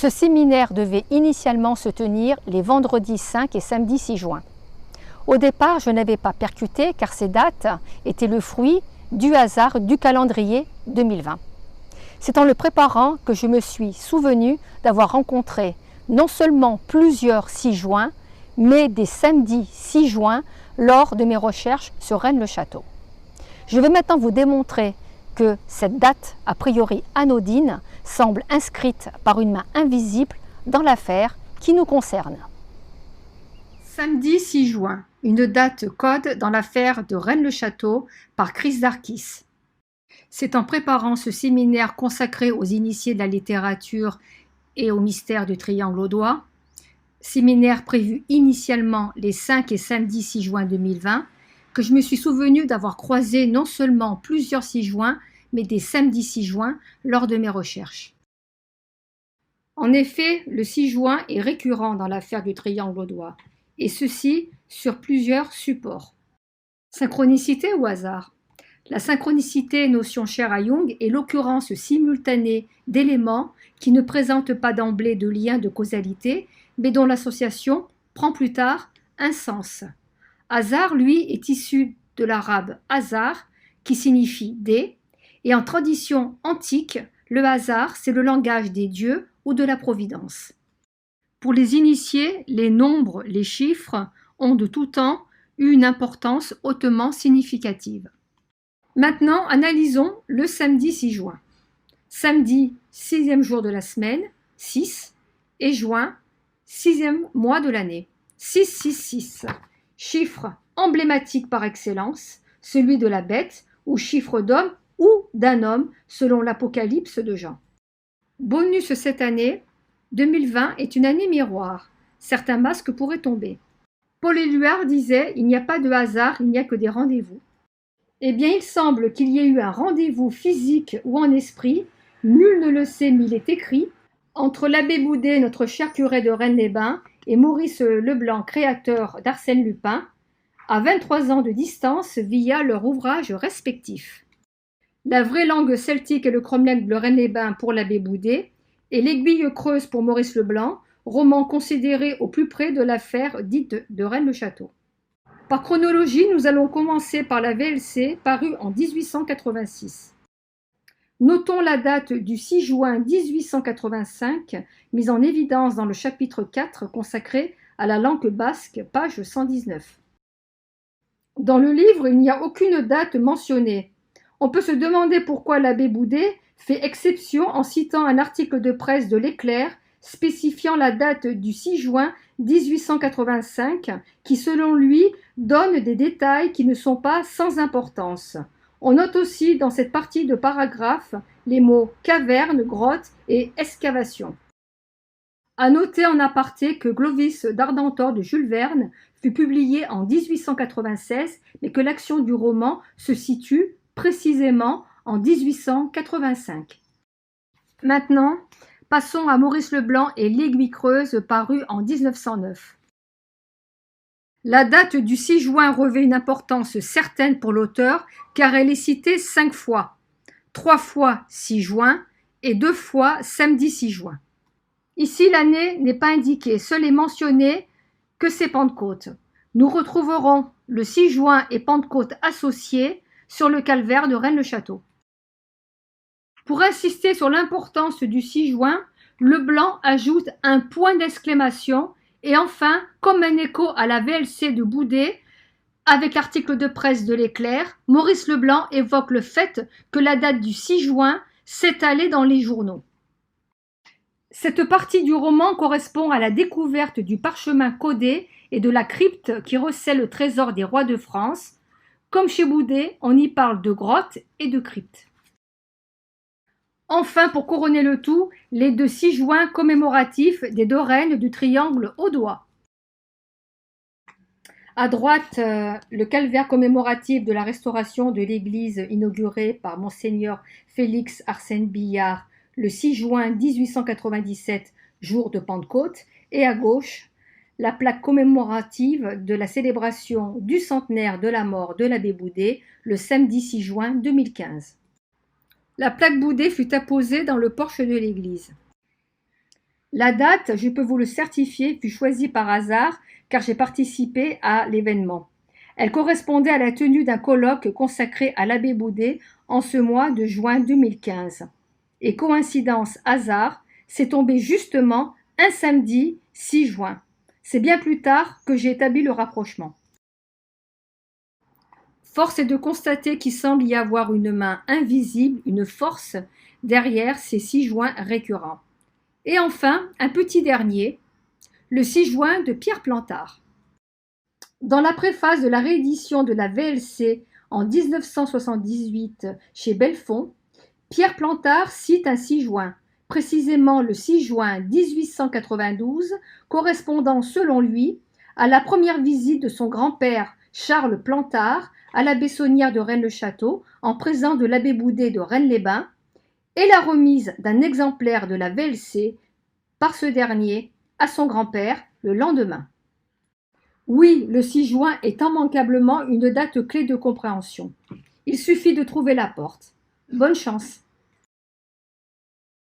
Ce séminaire devait initialement se tenir les vendredis 5 et samedi 6 juin. Au départ, je n'avais pas percuté car ces dates étaient le fruit du hasard du calendrier 2020. C'est en le préparant que je me suis souvenu d'avoir rencontré non seulement plusieurs 6 juin, mais des samedis 6 juin lors de mes recherches sur Rennes-le-Château. Je vais maintenant vous démontrer que cette date, a priori anodine, semble inscrite par une main invisible dans l'affaire qui nous concerne. Samedi 6 juin, une date code dans l'affaire de Rennes-le-Château par Chris Darkis. C'est en préparant ce séminaire consacré aux initiés de la littérature et au mystère du triangle audois, séminaire prévu initialement les 5 et samedi 6 juin 2020, que je me suis souvenu d'avoir croisé non seulement plusieurs 6 juin, mais des samedis 6 juin lors de mes recherches. En effet, le 6 juin est récurrent dans l'affaire du triangle audois, et ceci sur plusieurs supports. Synchronicité ou hasard? La synchronicité, notion chère à Jung, est l'occurrence simultanée d'éléments qui ne présentent pas d'emblée de lien de causalité, mais dont l'association prend plus tard un sens. Hasard, lui, est issu de l'arabe hasard, qui signifie des, et en tradition antique, le hasard, c'est le langage des dieux ou de la providence. Pour les initiés, les nombres, les chiffres ont de tout temps eu une importance hautement significative. Maintenant, analysons le samedi 6 juin. Samedi, 6e jour de la semaine, 6, et juin, 6e mois de l'année, 666. Chiffre emblématique par excellence, celui de la bête, ou chiffre d'homme ou d'un homme, selon l'Apocalypse de Jean. Bonus cette année, 2020 est une année miroir. Certains masques pourraient tomber. Paul Éluard disait « Il n'y a pas de hasard, il n'y a que des rendez-vous ». Eh bien, il semble qu'il y ait eu un rendez-vous physique ou en esprit, nul ne le sait mais il est écrit, entre l'abbé Boudet, notre cher curé de Rennes-les-Bains, et Maurice Leblanc, créateur d'Arsène Lupin, à 23 ans de distance via leurs ouvrages respectifs. La vraie langue celtique est le cromlech de Rennes-les-Bains pour l'abbé Boudet et l'Aiguille creuse pour Maurice Leblanc, roman considéré au plus près de l'affaire dite de Rennes-le-Château. Par chronologie, nous allons commencer par la VLC parue en 1886. Notons la date du 6 juin 1885, mise en évidence dans le chapitre 4 consacré à la langue basque, page 119. Dans le livre, il n'y a aucune date mentionnée. On peut se demander pourquoi l'abbé Boudet fait exception en citant un article de presse de l'Éclair spécifiant la date du 6 juin 1885 qui, selon lui, donne des détails qui ne sont pas sans importance. On note aussi dans cette partie de paragraphe les mots caverne, grotte et excavation. À noter en aparté que Glovis d'Ardentor de Jules Verne fut publié en 1896, mais que l'action du roman se situe précisément en 1885. Maintenant, passons à Maurice Leblanc et l'Aiguille creuse paru en 1909. La date du 6 juin revêt une importance certaine pour l'auteur car elle est citée 5 fois, 3 fois 6 juin et 2 fois samedi 6 juin. Ici, l'année n'est pas indiquée, seul est mentionné que c'est Pentecôte. Nous retrouverons le 6 juin et Pentecôte associés sur le calvaire de Rennes-le-Château. Pour insister sur l'importance du 6 juin, Leblanc ajoute un point d'exclamation et enfin, comme un écho à la VLC de Boudet, avec l'article de presse de l'Éclair, Maurice Leblanc évoque le fait que la date du 6 juin s'est allée dans les journaux. Cette partie du roman correspond à la découverte du parchemin codé et de la crypte qui recèle le trésor des rois de France. Comme chez Boudet, on y parle de grotte et de crypte. Enfin, pour couronner le tout, les 2 6 juin commémoratifs des 2 reines du triangle audois. À droite, le calvaire commémoratif de la restauration de l'église inaugurée par Monseigneur Félix Arsène Billard le 6 juin 1897, jour de Pentecôte, et à gauche, la plaque commémorative de la célébration du centenaire de la mort de l'abbé Boudet le samedi 6 juin 2015. La plaque Boudet fut apposée dans le porche de l'église. La date, je peux vous le certifier, fut choisie par hasard car j'ai participé à l'événement. Elle correspondait à la tenue d'un colloque consacré à l'abbé Boudet en ce mois de juin 2015. Et coïncidence, hasard, c'est tombé justement un samedi 6 juin. C'est bien plus tard que j'ai établi le rapprochement. Force est de constater qu'il semble y avoir une main invisible, une force derrière ces 6 juin récurrents. Et enfin, un petit dernier, le 6 juin de Pierre Plantard. Dans la préface de la réédition de la VLC en 1978 chez Belfond, Pierre Plantard cite un 6 juin, précisément le 6 juin 1892, correspondant selon lui à la première visite de son grand-père Charles Plantard à la Bessonnière de Rennes-le-Château en présence de l'abbé Boudet de Rennes-les-Bains et la remise d'un exemplaire de la VLC par ce dernier à son grand-père le lendemain. Oui, le 6 juin est immanquablement une date clé de compréhension. Il suffit de trouver la porte. Bonne chance!